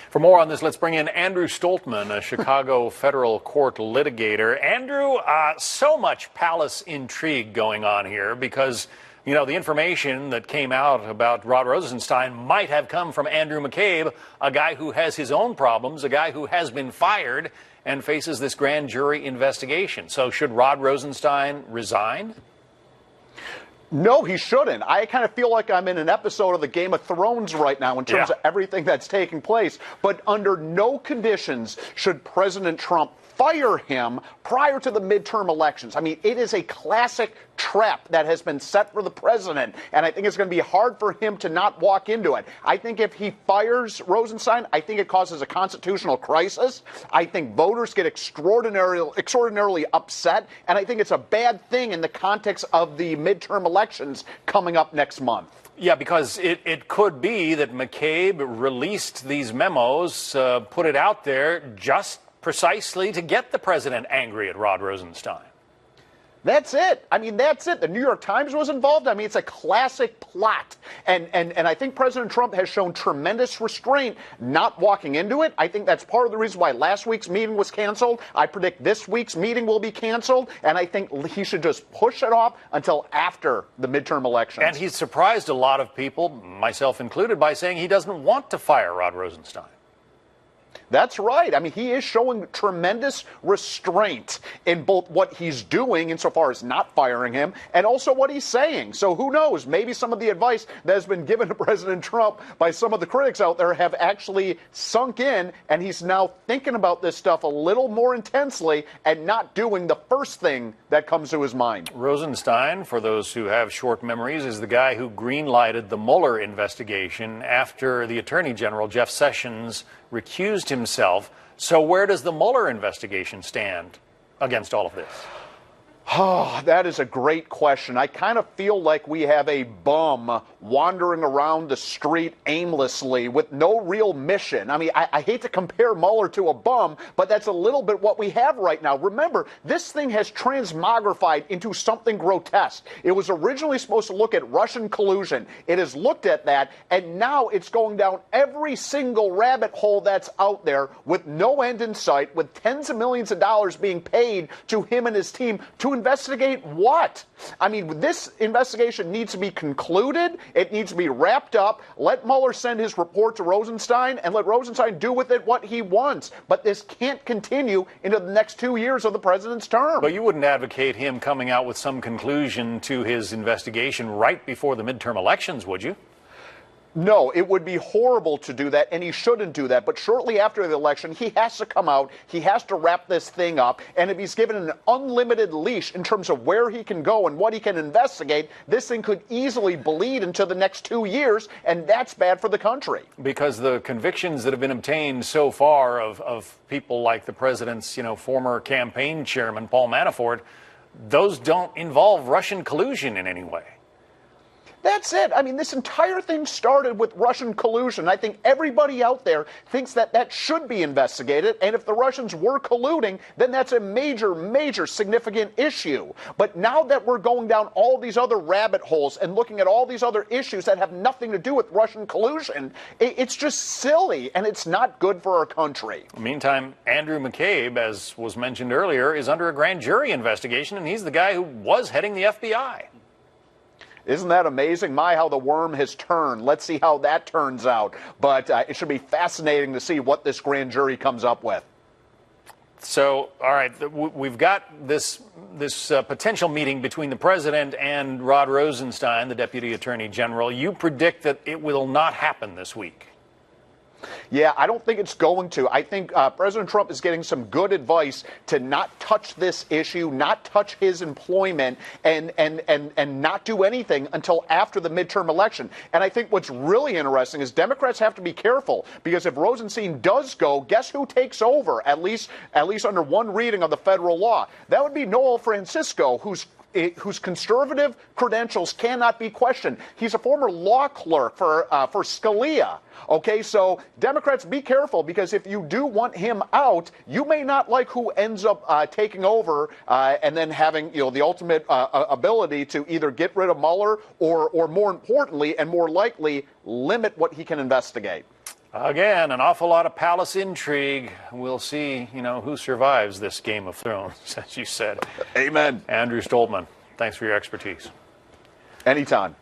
For more on this, let's bring in Andrew Stoltmann, a Chicago federal court litigator. Andrew, so much palace intrigue going on here because, you know, the information that came out about Rod Rosenstein might have come from Andrew McCabe, a guy who has his own problems, a guy who has been fired and faces this grand jury investigation. So should Rod Rosenstein resign? No, he shouldn't. I kind of feel like I'm in an episode of the Game of Thrones right now in terms of everything that's taking place. But under no conditions should President Trump fire him prior to the midterm elections. I mean, it is a classic trap that has been set for the president, and I think it's going to be hard for him to not walk into it. I think if he fires Rosenstein, I think it causes a constitutional crisis. I think voters get extraordinarily upset, and I think it's a bad thing in the context of the midterm elections coming up next month. Yeah, because it could be that McCabe released these memos, put it out there just precisely to get the president angry at Rod Rosenstein. That's it. I mean, that's it. The New York Times was involved. I mean, it's a classic plot. And I think President Trump has shown tremendous restraint not walking into it. I think that's part of the reason why last week's meeting was canceled. I predict this week's meeting will be canceled. And I think he should just push it off until after the midterm elections. And he's surprised a lot of people, myself included, by saying he doesn't want to fire Rod Rosenstein. That's right. I mean, he is showing tremendous restraint in both what he's doing insofar as not firing him and also what he's saying. So who knows? Maybe some of the advice that has been given to President Trump by some of the critics out there have actually sunk in, and he's now thinking about this stuff a little more intensely and not doing the first thing that comes to his mind. Rosenstein, for those who have short memories, is the guy who green-lighted the Mueller investigation after the Attorney General, Jeff Sessions, recused himself. So where does the Mueller investigation stand against all of this? Oh, that is a great question. I kind of feel like we have a bum wandering around the street aimlessly with no real mission. I mean, I hate to compare Mueller to a bum, but that's a little bit what we have right now. Remember, this thing has transmogrified into something grotesque. It was originally supposed to look at Russian collusion. It has looked at that, and now it's going down every single rabbit hole that's out there with no end in sight, with tens of millions of dollars being paid to him and his team to investigate what? I mean, this investigation needs to be concluded. It needs to be wrapped up. Let Mueller send his report to Rosenstein and let Rosenstein do with it what he wants. But this can't continue into the next 2 years of the president's term. But you wouldn't advocate him coming out with some conclusion to his investigation right before the midterm elections, would you? No, it would be horrible to do that, and he shouldn't do that. But shortly after the election, he has to come out, he has to wrap this thing up, and if he's given an unlimited leash in terms of where he can go and what he can investigate, this thing could easily bleed into the next 2 years, and that's bad for the country. Because the convictions that have been obtained so far of people like the president's, former campaign chairman, Paul Manafort, those don't involve Russian collusion in any way. That's it. I mean, this entire thing started with Russian collusion. I think everybody out there thinks that that should be investigated. And if the Russians were colluding, then that's a major, major significant issue. But now that we're going down all these other rabbit holes and looking at all these other issues that have nothing to do with Russian collusion, it's just silly, and it's not good for our country. Meantime, Andrew McCabe, as was mentioned earlier, is under a grand jury investigation, and he's the guy who was heading the FBI. Isn't that amazing? My, how the worm has turned. Let's see how that turns out. But it should be fascinating to see what this grand jury comes up with. So, all right, we've got this potential meeting between the president and Rod Rosenstein, the deputy attorney general. You predict that it will not happen this week. Yeah, I don't think it's going to. I think President Trump is getting some good advice to not touch this issue, not touch his employment, and not do anything until after the midterm election. And I think what's really interesting is Democrats have to be careful, because if Rosenstein does go, guess who takes over, at least under one reading of the federal law? That would be Noel Francisco, whose conservative credentials cannot be questioned. He's a former law clerk for Scalia. Okay, so Democrats, be careful, because if you do want him out, you may not like who ends up taking over and then having the ultimate ability to either get rid of Mueller or more importantly and more likely limit what he can investigate. Again, an awful lot of palace intrigue. We'll see, who survives this Game of Thrones, as you said. Amen. Andrew Stoltmann, thanks for your expertise. Anytime.